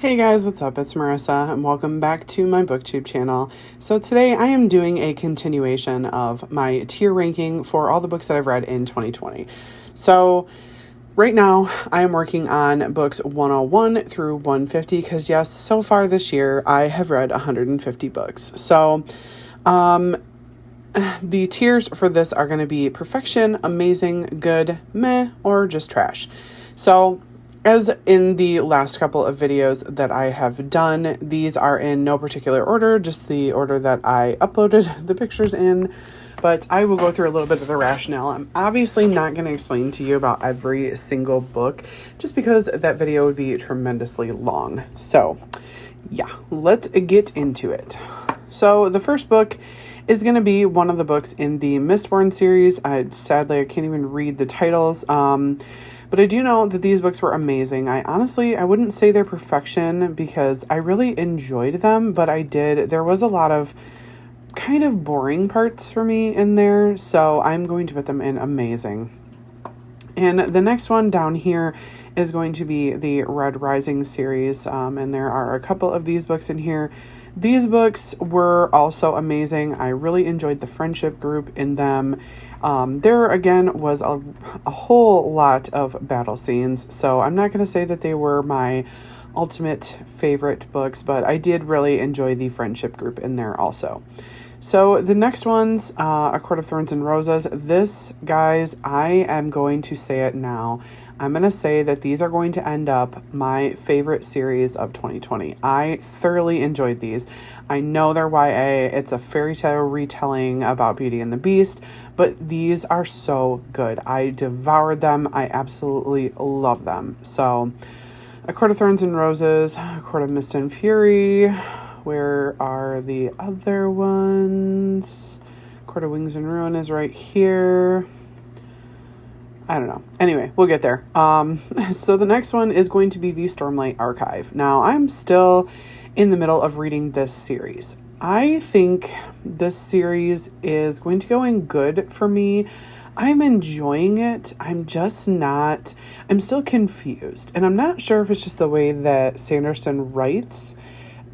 Hey guys, what's up? It's Marissa and welcome back to my booktube channel. So today I am doing a continuation of my tier ranking for all the books that I've read in 2020. So right now I am working on books 101 through 150 because yes, so far this year I have read 150 books. So the tiers for this are going to be perfection, amazing, good, meh, or just trash. So as in the last couple of videos that I have done, these are in no particular order, just the order that I uploaded the pictures in, but I will go through a little bit of the rationale. I'm obviously not going to explain to you about every single book, just because that video would be tremendously long. So yeah, let's get into it. So the first book is going to be one of the books in the Mistborn series. Sadly, I can't even read the titles, but I do know that these books were amazing. I wouldn't say they're perfection because I really enjoyed them, but there was a lot of kind of boring parts for me in there, so I'm going to put them in amazing. And the next one down here is going to be the Red Rising series, and there are a couple of these books in here. These books were also amazing. I really enjoyed the friendship group in them. There again was a whole lot of battle scenes, so I'm not going to say that they were my ultimate favorite books, but I did really enjoy the friendship group in there also. So the next one's A Court of Thorns and Roses. This, guys, I am going to say it now. I'm going to say that these are going to end up my favorite series of 2020. I thoroughly enjoyed these. I know they're YA. It's a fairy tale retelling about Beauty and the Beast, but these are so good. I devoured them. I absolutely love them. So A Court of Thorns and Roses, A Court of Mist and Fury. Where are the other ones? Court of Wings and Ruin is right here. I don't know. Anyway, we'll get there. So the next one is going to be the Stormlight Archive. Now, I'm still in the middle of reading this series. I think this series is going to go in good for me. I'm enjoying it. I'm still confused. And I'm not sure if it's just the way that Sanderson writes,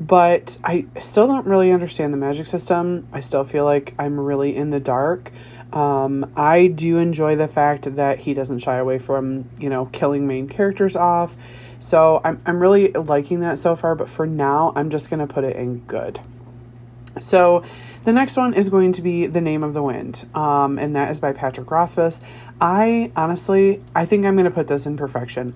but I still don't really understand the magic system. I still feel like I'm really in the dark. I do enjoy the fact that he doesn't shy away from, killing main characters off. So I'm really liking that so far, but for now, I'm just going to put it in good. So the next one is going to be The Name of the Wind, and that is by Patrick Rothfuss. I think I'm going to put this in perfection.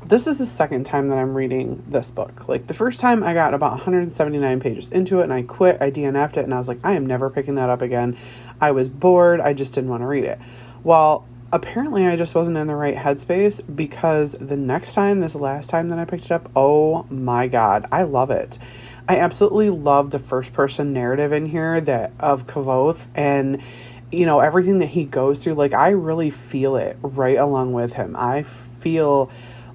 This is the second time that I'm reading this book. Like, the first time I got about 179 pages into it and I quit, I DNF'd it, and I was like, I am never picking that up again. I was bored. I just didn't want to read it. Well, apparently I just wasn't in the right headspace, because this last time that I picked it up, oh my God, I love it. I absolutely love the first person narrative in here of Kavoth, and everything that he goes through. Like, I really feel it right along with him. I feel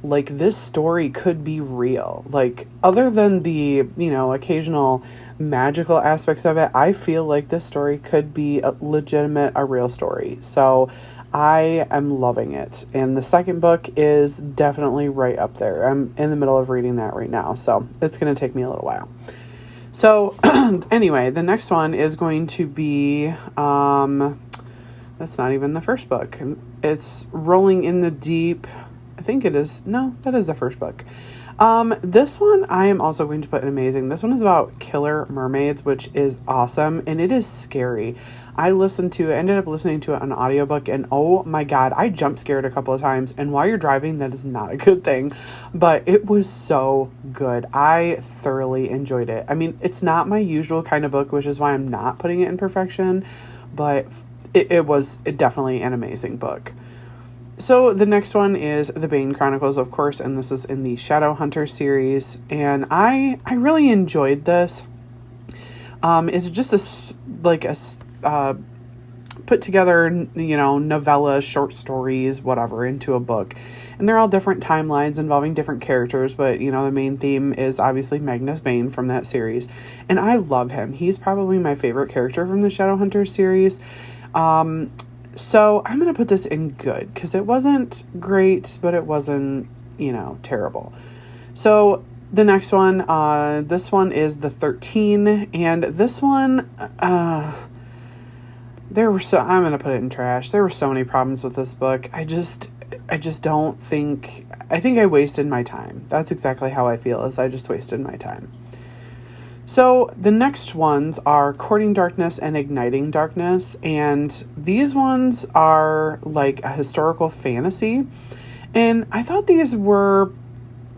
like this story could be real. Like, other than the, occasional magical aspects of it, I feel like this story could be a real story. So I am loving it. And the second book is definitely right up there. I'm in the middle of reading that right now, so it's going to take me a little while. So anyway, the next one is going to be, that's not even the first book. It's Rolling in the Deep. I think it is. No, that is the first book. This one I am also going to put in amazing. This one is about killer mermaids, which is awesome, and it is scary. I ended up listening to it on audiobook, and oh my God, I jump scared a couple of times, and while you're driving, that is not a good thing, but it was so good. I thoroughly enjoyed it. I mean, it's not my usual kind of book, which is why I'm not putting it in perfection, but it was definitely an amazing book. So the next one is the Bane Chronicles, of course, and this is in the Shadowhunter series, and I really enjoyed this. It's just a put together, novella, short stories, whatever, into a book, and they're all different timelines involving different characters, but the main theme is obviously Magnus Bane from that series, and I love him. He's probably my favorite character from the Shadowhunter series. So I'm going to put this in good because it wasn't great, but it wasn't, terrible. So the next one, this one is The 13, and this one, I'm going to put it in trash. There were so many problems with this book. I just don't think, I think I wasted my time. That's exactly how I feel, is I just wasted my time. So the next ones are Courting Darkness and Igniting Darkness, and these ones are like a historical fantasy, and I thought these were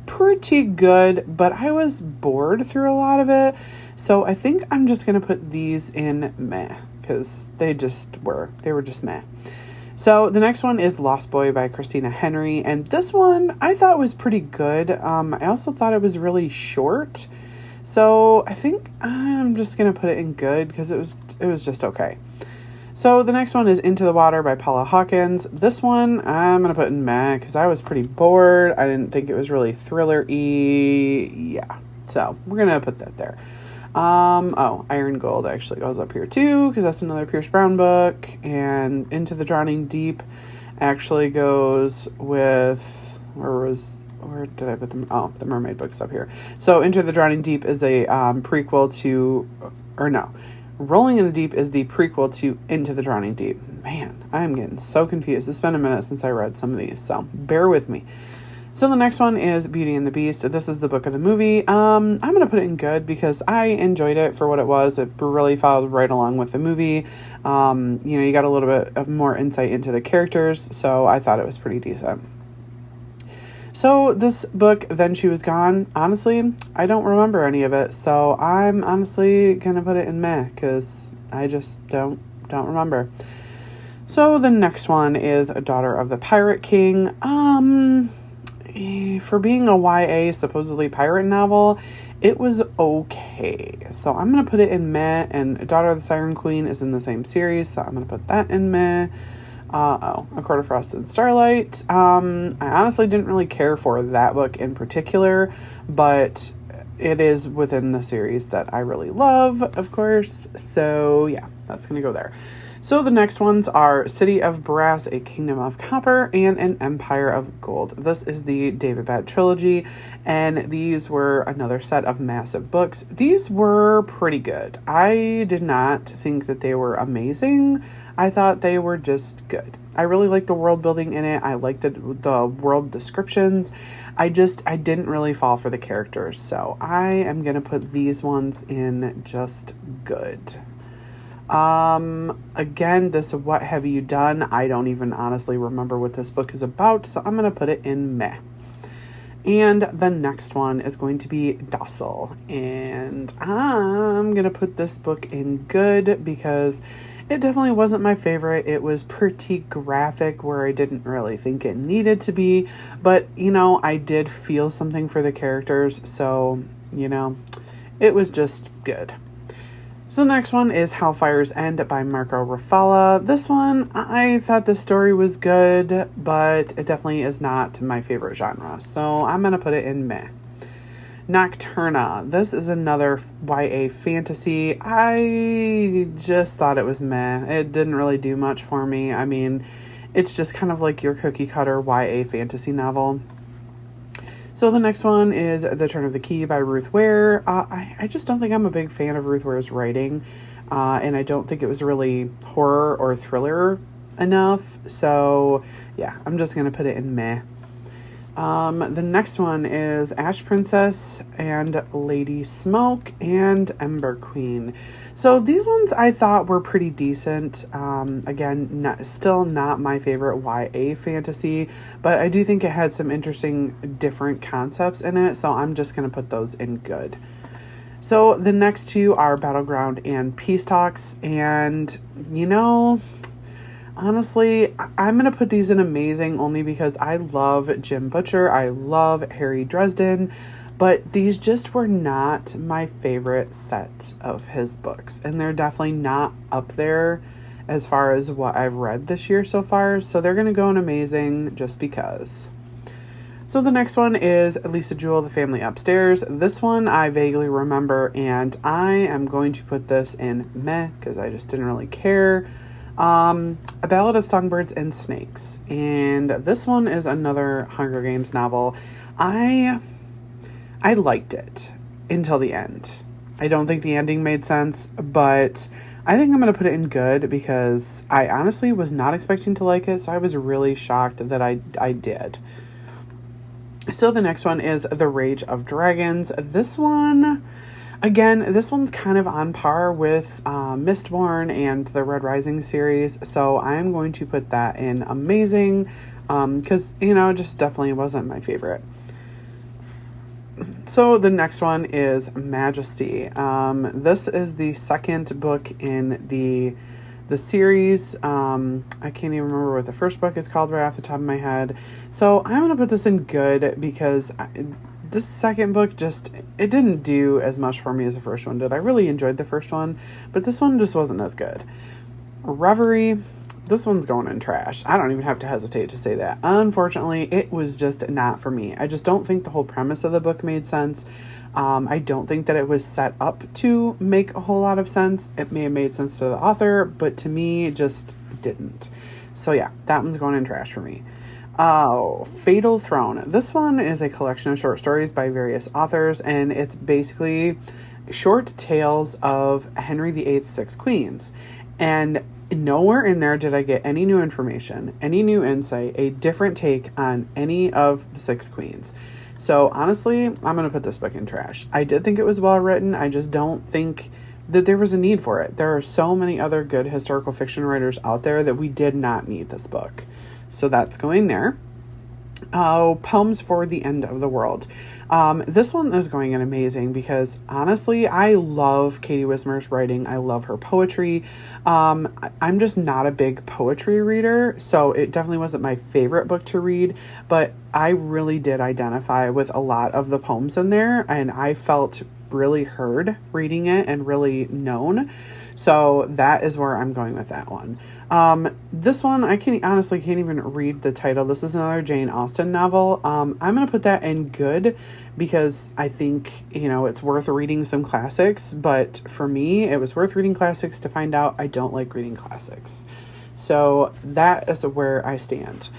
pretty good, but I was bored through a lot of it, so I think I'm just going to put these in meh, because they were just meh. So the next one is Lost Boy by Christina Henry, and this one I thought was pretty good. I also thought it was really short, so I think I'm just going to put it in good because it was just okay. So the next one is Into the Water by Paula Hawkins. This one I'm going to put in meh because I was pretty bored. I didn't think it was really thriller-y. Yeah, so we're going to put that there. Iron Gold actually goes up here too because that's another Pierce Brown book. And Into the Drowning Deep actually goes with, where did I put them? Oh, the Mermaid book's up here. So Into the Drowning Deep is a prequel to, or no, Rolling in the Deep is the prequel to Into the Drowning Deep. Man, I'm getting so confused. It's been a minute since I read some of these, so bear with me. So the next one is Beauty and the Beast. This is the book of the movie. I'm going to put it in good because I enjoyed it for what it was. It really followed right along with the movie. You got a little bit of more insight into the characters, so I thought it was pretty decent. So this book, Then She Was Gone, honestly, I don't remember any of it. So I'm honestly going to put it in meh because I just don't remember. So the next one is Daughter of the Pirate King. For being a YA, supposedly pirate novel, it was okay. So I'm going to put it in meh, and Daughter of the Siren Queen is in the same series, so I'm going to put that in meh. A Court of Frost and Starlight. I honestly didn't really care for that book in particular, but it is within the series that I really love, of course. So yeah, that's going to go there. So the next ones are City of Brass, A Kingdom of Copper, and An Empire of Gold. This is the David Bad trilogy, and these were another set of massive books. These were pretty good. I did not think that they were amazing. I thought they were just good. I really liked the world building in it. I liked the world descriptions. I didn't really fall for the characters, so I am going to put these ones in just good. Again, this What Have You Done? I don't even honestly remember what this book is about, so I'm going to put it in meh. And the next one is going to be Docile, and I'm going to put this book in good because it definitely wasn't my favorite. It was pretty graphic where I didn't really think it needed to be, but I did feel something for the characters, so it was just good. So the next one is Hellfire's End by Marco Rafalla. This one, I thought the story was good, but it definitely is not my favorite genre. So I'm going to put it in meh. Nocturna. This is another YA fantasy. I just thought it was meh. It didn't really do much for me. I mean, it's just kind of like your cookie cutter YA fantasy novel. So the next one is The Turn of the Key by Ruth Ware. I just don't think I'm a big fan of Ruth Ware's writing, and I don't think it was really horror or thriller enough. So yeah, I'm just going to put it in meh. The next one is Ash Princess and Lady Smoke and Ember Queen. So these ones I thought were pretty decent. Again, still not my favorite YA fantasy, but I do think it had some interesting different concepts in it, so I'm just going to put those in good. So the next two are Battleground and Peace Talks, and honestly, I'm going to put these in amazing only because I love Jim Butcher. I love Harry Dresden, but these just were not my favorite set of his books. And they're definitely not up there as far as what I've read this year so far. So they're going to go in amazing just because. So the next one is Lisa Jewell, The Family Upstairs. This one I vaguely remember, and I am going to put this in meh because I just didn't really care. A Ballad of Songbirds and Snakes, and this one is another Hunger Games novel. I I liked it until the end. I don't think the ending made sense, but I think I'm going to put it in good because I honestly was not expecting to like it, so I was really shocked that I did. So the next one is The Rage of Dragons. This one, again, this one's kind of on par with Mistborn and the Red Rising series, so I'm going to put that in amazing because, it just definitely wasn't my favorite. So the next one is Majesty. This is the second book in the series. I can't even remember what the first book is called right off the top of my head. So I'm going to put this in good because this second book it didn't do as much for me as the first one did. I really enjoyed the first one, but this one just wasn't as good. Reverie. This one's going in trash. I don't even have to hesitate to say that. Unfortunately, it was just not for me. I just don't think the whole premise of the book made sense. I don't think that it was set up to make a whole lot of sense. It may have made sense to the author, but to me, it just didn't. So yeah, that one's going in trash for me. Fatal Throne. This one is a collection of short stories by various authors, and it's basically short tales of Henry VIII's 6 queens. And nowhere in there did I get any new information, any new insight, a different take on any of the 6 queens. So honestly, I'm going to put this book in trash. I did think it was well written. I just don't think that there was a need for it. There are so many other good historical fiction writers out there that we did not need this book. So that's going there. Poems for the End of the World. This one is going in amazing because honestly, I love Katie Wismer's writing. I love her poetry. I'm just not a big poetry reader, so it definitely wasn't my favorite book to read, but I really did identify with a lot of the poems in there, and I felt really heard reading it and really known. So that is where I'm going with that one. This one, I honestly can't even read the title. This is another Jane Austen novel. I'm going to put that in good because I think, it's worth reading some classics. But for me, it was worth reading classics to find out I don't like reading classics. So that is where I stand.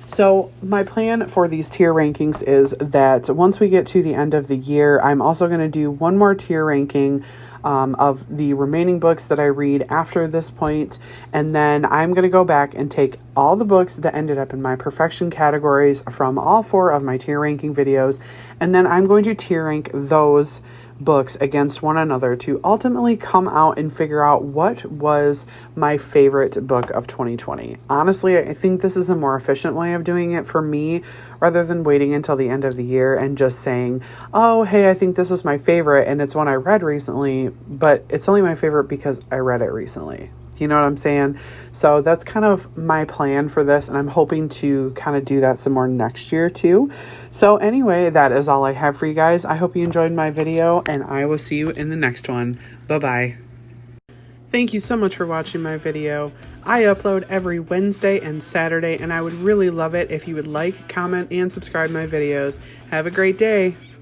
So my plan for these tier rankings is that once we get to the end of the year, I'm also going to do one more tier ranking of the remaining books that I read after this point. And then I'm going to go back and take all the books that ended up in my perfection categories from all 4 of my tier ranking videos. And then I'm going to tier rank those books against one another to ultimately come out and figure out what was my favorite book of 2020. Honestly, I think this is a more efficient way of doing it for me rather than waiting until the end of the year and just saying, oh, hey, I think this is my favorite and it's one I read recently, but it's only my favorite because I read it recently. You know what I'm saying? So that's kind of my plan for this, and I'm hoping to kind of do that some more next year too. So anyway, that is all I have for you guys. I hope you enjoyed my video, and I will see you in the next one. Bye-bye. Thank you so much for watching my video. I upload every Wednesday and Saturday, and I would really love it if you would like, comment, and subscribe my videos. Have a great day.